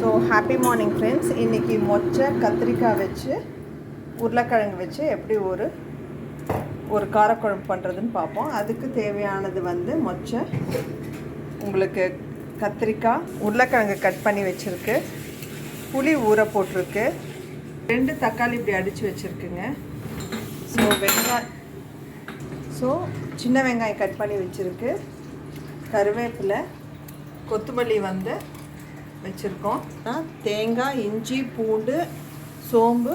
So happy morning friends. இன்றைக்கி மொச்சை கத்திரிக்காய் வச்சு உருளைக்கிழங்கு வச்சு எப்படி ஒரு காரக்குழம்பு பண்ணுறதுன்னு பார்ப்போம். அதுக்கு தேவையானது வந்து மொச்சை, உங்களுக்கு கத்திரிக்காய், உருளைக்கிழங்கு கட் பண்ணி வச்சுருக்கு, புளி ஊற போட்டிருக்கு, 2 தக்காளி இப்படி அடித்து வச்சுருக்குங்க. ஸோ சின்ன வெங்காயம் கட் பண்ணி வச்சுருக்கு, கருவேப்பிலை, கொத்தமல்லி வந்து வச்சுருக்கோம், தேங்காய், இஞ்சி, பூண்டு, சோம்பு,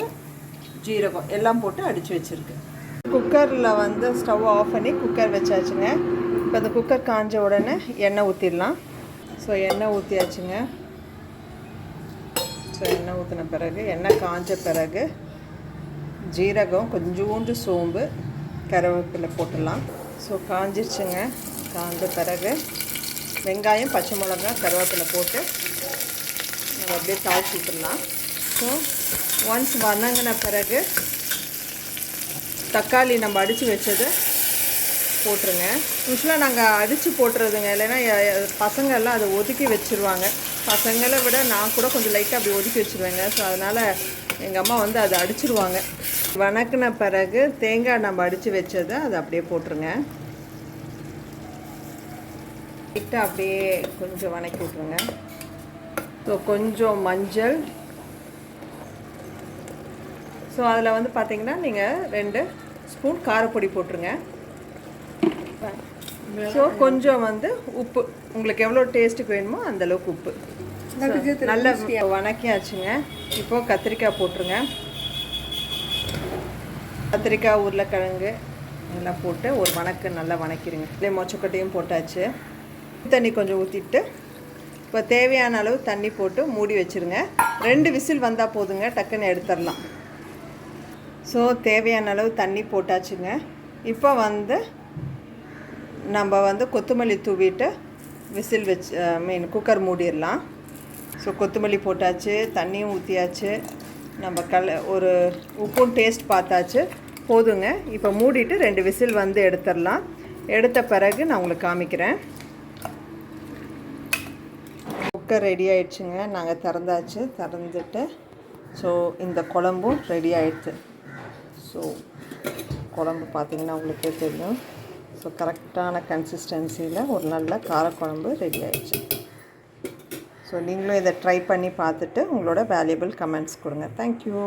ஜீரகம் எல்லாம் போட்டு அடித்து வச்சுருக்கு. குக்கரில் வந்து ஸ்டவ் ஆஃப் பண்ணி குக்கர் வச்சாச்சுங்க. இப்போ அந்த குக்கர் காஞ்ச உடனே எண்ணெய் ஊற்றிடலாம். ஸோ எண்ணெய் ஊற்றியாச்சுங்க. ஸோ எண்ணெய் ஊற்றின பிறகு எண்ணெய் காஞ்ச பிறகு ஜீரகம், கொஞ்சோண்டு சோம்பு, கருவேப்பிலை போட்டுடலாம். ஸோ காஞ்சிருச்சுங்க. காஞ்ச பிறகு வெங்காயம், பச்சை மிளகாய், கருவேப்பிலை போட்டு நம்ம அப்படியே தாளிச்சு விட்டுடலாம். ஸோ ஒன்ஸ் வதங்கின பிறகு தக்காளி நம்ம அடித்து வச்சது போட்டுருங்க. யூஸ்வலாக நாங்கள் அடித்து போட்டுறதுங்க, இல்லைன்னா பசங்க எல்லாம் அதை ஒதுக்கி வச்சுருவாங்க. பசங்களை விட நான் கூட கொஞ்சம் லைட்டாக அப்படி ஒதுக்கி வச்சுருவேங்க. ஸோ அதனால் எங்கள் அம்மா வந்து அதை அடிச்சிருவாங்க. வதக்கின பிறகு தேங்காய் நம்ம அடித்து வச்சதை அதை அப்படியே போட்டுருங்க. லைட்டாக அப்படியே கொஞ்சம் வதக்கி விட்ருங்க. ஸோ கொஞ்சம் மஞ்சள், ஸோ அதில் வந்து பார்த்திங்கன்னா நீங்கள் 2 ஸ்பூன் காரப்பொடி போட்டுருங்க. ஸோ கொஞ்சம் வந்து உப்பு, உங்களுக்கு எவ்வளோ டேஸ்ட்டுக்கு வேணுமோ அந்தளவுக்கு உப்பு. நல்லா வதக்கியாச்சுங்க. இப்போது கத்திரிக்காய் போட்டுருங்க. கத்திரிக்காய், உருளைக்கிழங்கு எல்லாம் போட்டு ஒரு நல்லா வதக்கிடுங்க. இதே மொச்சக்கொட்டையும் போட்டாச்சு. தண்ணி கொஞ்சம் ஊற்றிட்டு இப்போ தேவையான அளவு தண்ணி போட்டு மூடி வச்சுருங்க. 2 விசில் வந்தால் போதுங்க, டக்குன்னு எடுத்துடலாம். ஸோ தேவையான அளவு தண்ணி போட்டாச்சுங்க. இப்போ வந்து நம்ம வந்து கொத்தமல்லி தூவிட்டு விசில் வச்சு குக்கர் மூடிடலாம். ஸோ கொத்தமல்லி போட்டாச்சு, தண்ணியும் ஊற்றியாச்சு, நம்ம ஒரு உப்பும் டேஸ்ட் பார்த்தாச்சு, போதுங்க. இப்போ மூடிட்டு 2 விசில் வந்து எடுத்துடலாம். எடுத்த பிறகு நான் உங்களுக்கு காமிக்கிறேன். குக்கர் ரெடி ஆகிடுச்சுங்க. நாங்கள் திறந்துட்டு ஸோ இந்த குழம்பும் ரெடி ஆகிடுச்சு. ஸோ குழம்பு பார்த்திங்கன்னா உங்களுக்கே தெரியும். ஸோ கரெக்டான கன்சிஸ்டன்சியில் ஒரு நல்ல காரக்குழம்பு ரெடி ஆகிடுச்சு. ஸோ நீங்களும் இதை ட்ரை பண்ணி பார்த்துட்டு உங்களோட வேல்யூபிள் கமெண்ட்ஸ் கொடுங்க. தேங்க்யூ.